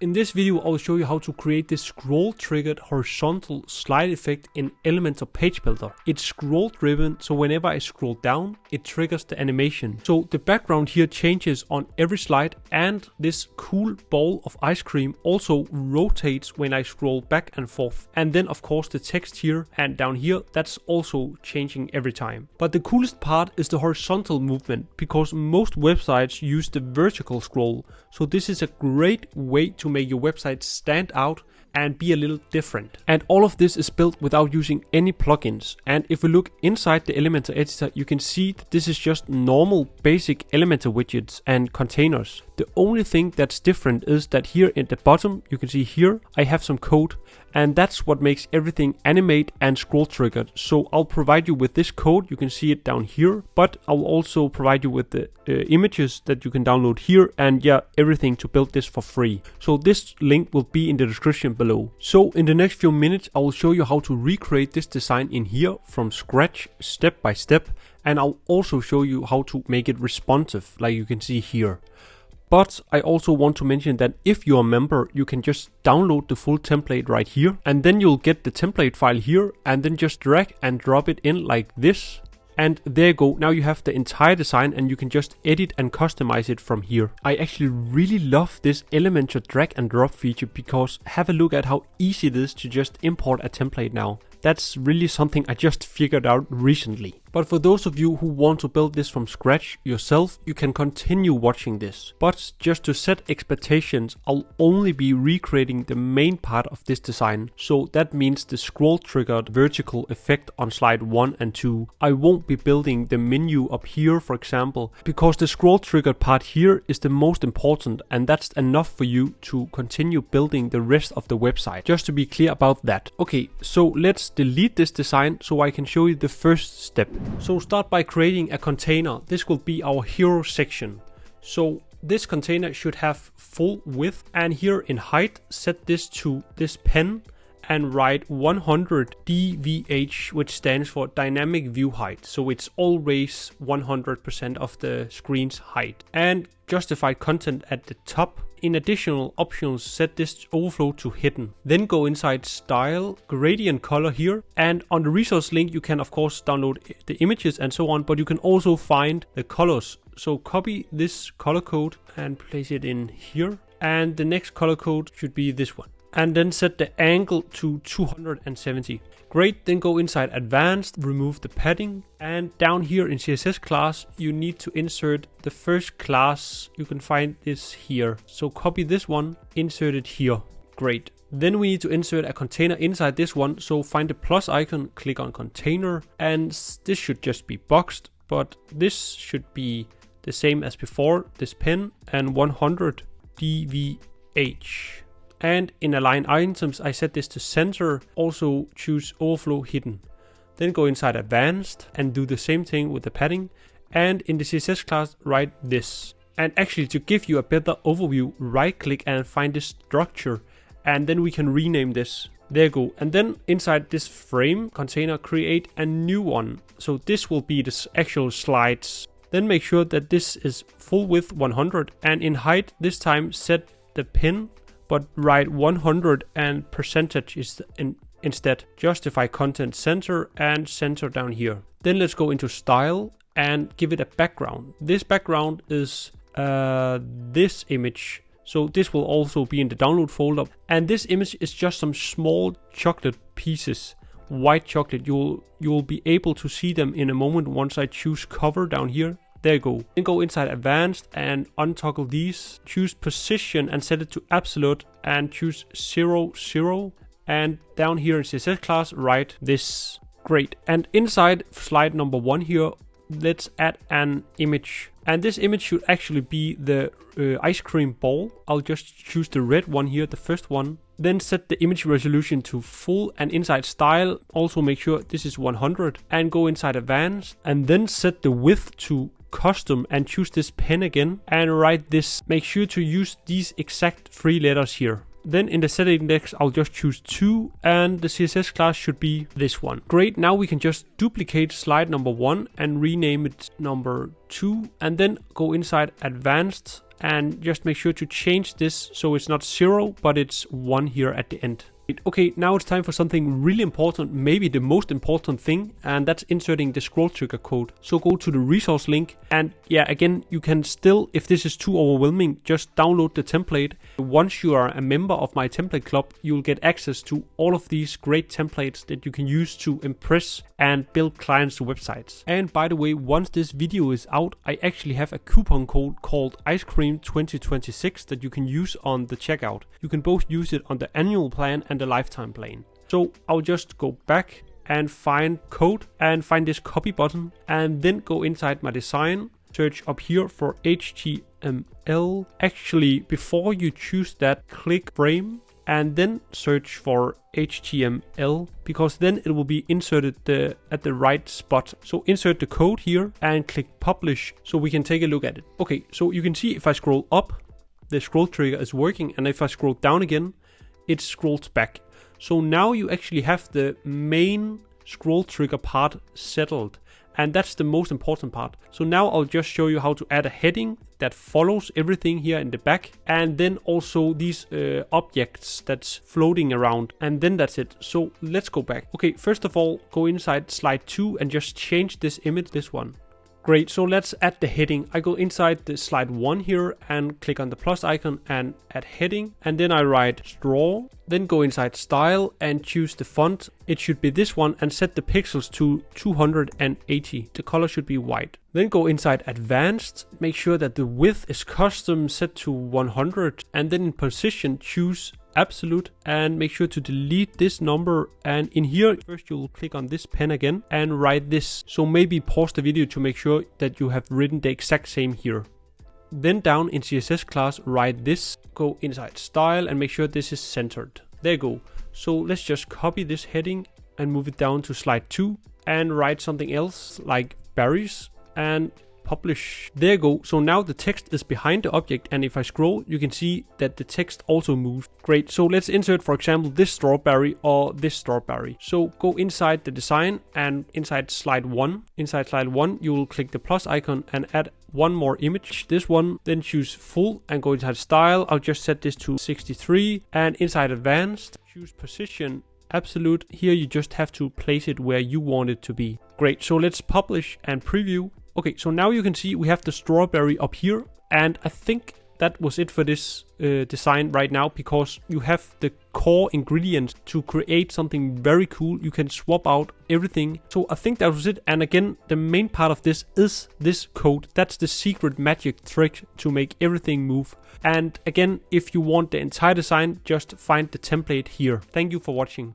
in this video I'll show you how to create this scroll triggered horizontal slide effect in Elementor Page Builder. It's scroll driven, so whenever I scroll down, it triggers the animation. So the background here changes on every slide, and this cool ball of ice cream also rotates when I scroll back and forth. And then of course the text here and down here, that's also changing every time. But the coolest part is the horizontal movement, because most websites use the vertical scroll. So this is a great way to make your website stand out and be a little different. And all of this is built without using any plugins. And if we look inside the Elementor editor, you can see that this is just normal basic Elementor widgets and containers. The only thing that's different is that here at the bottom, you can see here, I have some code, and that's what makes everything animate and scroll triggered. So I'll provide you with this code, you can see it down here, but I'll also provide you with the images that you can download here, and yeah, everything to build this for free. So this link will be in the description below. So in the next few minutes, I will show you how to recreate this design in here from scratch, step by step, and I'll also show you how to make it responsive, like you can see here. But I also want to mention that if you're a member, you can just download the full template right here, and then you'll get the template file here, and then just drag and drop it in like this. And there you go, now you have the entire design and you can just edit and customize it from here. I actually really love this Elementor drag and drop feature, because have a look at how easy it is to just import a template now. That's really something I just figured out recently. But for those of you who want to build this from scratch yourself, you can continue watching this. But just to set expectations, I'll only be recreating the main part of this design. So that means the scroll triggered vertical effect on slide 1 and 2. I won't be building the menu up here, for example, because the scroll triggered part here is the most important, and that's enough for you to continue building the rest of the website. Just to be clear about that. Okay, so let's delete this design so I can show you the first step. So start by creating a container. This will be our hero section. So this container should have full width, and here in height, set this to this pen and write 100 dvh, which stands for dynamic view height. So it's always 100% of the screen's height. And justified content at the top. In additional options, set this overflow to hidden. Then go inside style, gradient color here, and on the resource link you can of course download the images and so on, but you can also find the colors. So copy this color code and place it in here, and the next color code should be this one. And then set the angle to 270. Great, then go inside advanced, remove the padding, and down here in CSS class, you need to insert the first class. You can find this here. So copy this one, insert it here. Great. Then we need to insert a container inside this one. So find the plus icon, click on container, and this should just be boxed, but this should be the same as before, this pen, and 100 dvh. And in align items, I set this to center, also choose overflow hidden. Then go inside advanced and do the same thing with the padding. And in the CSS class, write this. And actually, to give you a better overview, right click and find this structure. And then we can rename this. There you go. And then inside this frame container, create a new one. So this will be the actual slides. Then make sure that this is full width 100, and in height this time set the pin, but write 100 and percentage is instead. Justify content center and center down here. Then let's go into style and give it a background. This background is this image. So this will also be in the download folder. And this image is just some small chocolate pieces, white chocolate. You'll be able to see them in a moment once I choose cover down here. There you go. Then go inside advanced and untoggle these. Choose position and set it to absolute and choose 0, 0. And down here in CSS class, write this. Great. And inside slide number 1 here, let's add an image. And this image should actually be the ice cream ball. I'll just choose the red one here, the first one. Then set the image resolution to full, and inside style, also make sure this is 100, and go inside advanced and then set the width to custom and choose this pen again and write this. Make sure to use these exact 3 letters here. Then in the set index, I'll just choose 2, and the CSS class should be this one. Great, now we can just duplicate slide number 1 and rename it number 2, and then go inside advanced and just make sure to change this so it's not 0, but it's 1 here at the end. Okay, now it's time for something really important, maybe the most important thing, and that's inserting the scroll trigger code. So go to the resource link, and yeah, again, you can still, if this is too overwhelming, just download the template. Once you are a member of my template club, you'll get access to all of these great templates that you can use to impress and build clients' websites. And by the way, once this video is out, I actually have a coupon code called Ice Cream 2026 that you can use on the checkout. You can both use it on the annual plan and the lifetime plan. So I'll just go back and find code and find this copy button, and then go inside my design, search up here for HTML. Actually, before you choose that, click frame and then search for HTML, because then it will be inserted at the right spot. So insert the code here and click publish so we can take a look at it. Okay, so you can see if I scroll up, the scroll trigger is working, and if I scroll down again, it scrolls back. So now you actually have the main scroll trigger part settled, and that's the most important part. So now I'll just show you how to add a heading that follows everything here in the back, and then also these objects that's floating around, and then that's it. So let's go back. Okay, first of all, go inside slide 2 and just change this image, this one. Great, so let's add the heading. I go inside the slide 1 here and click on the plus icon and add heading, and then I write straw, then go inside style and choose the font. It should be this one, and set the pixels to 280. The color should be white. Then go inside advanced, make sure that the width is custom set to 100, and then in position choose absolute, and make sure to delete this number. And in here, first you'll click on this pen again and write this. So maybe pause the video to make sure that you have written the exact same here. Then down in CSS class, write this, go inside style and make sure this is centered. There you go. So let's just copy this heading and move it down to slide 2 and write something else like berries and publish. There you go. So now the text is behind the object, and if I scroll, you can see that the text also moves. Great. So let's insert, for example, this strawberry or this strawberry. So go inside the design and inside slide 1. Inside slide 1, you will click the plus icon and add one more image, this one, then choose full and go inside style. I'll just set this to 63, and inside advanced, choose position absolute. Here you just have to place it where you want it to be. Great. So let's publish and preview. Okay, so now you can see we have the strawberry up here, and I think that was it for this design right now, because you have the core ingredients to create something very cool. You can swap out everything. So I think that was it. And again, the main part of this is this code. That's the secret magic trick to make everything move. And again, if you want the entire design, just find the template here. Thank you for watching.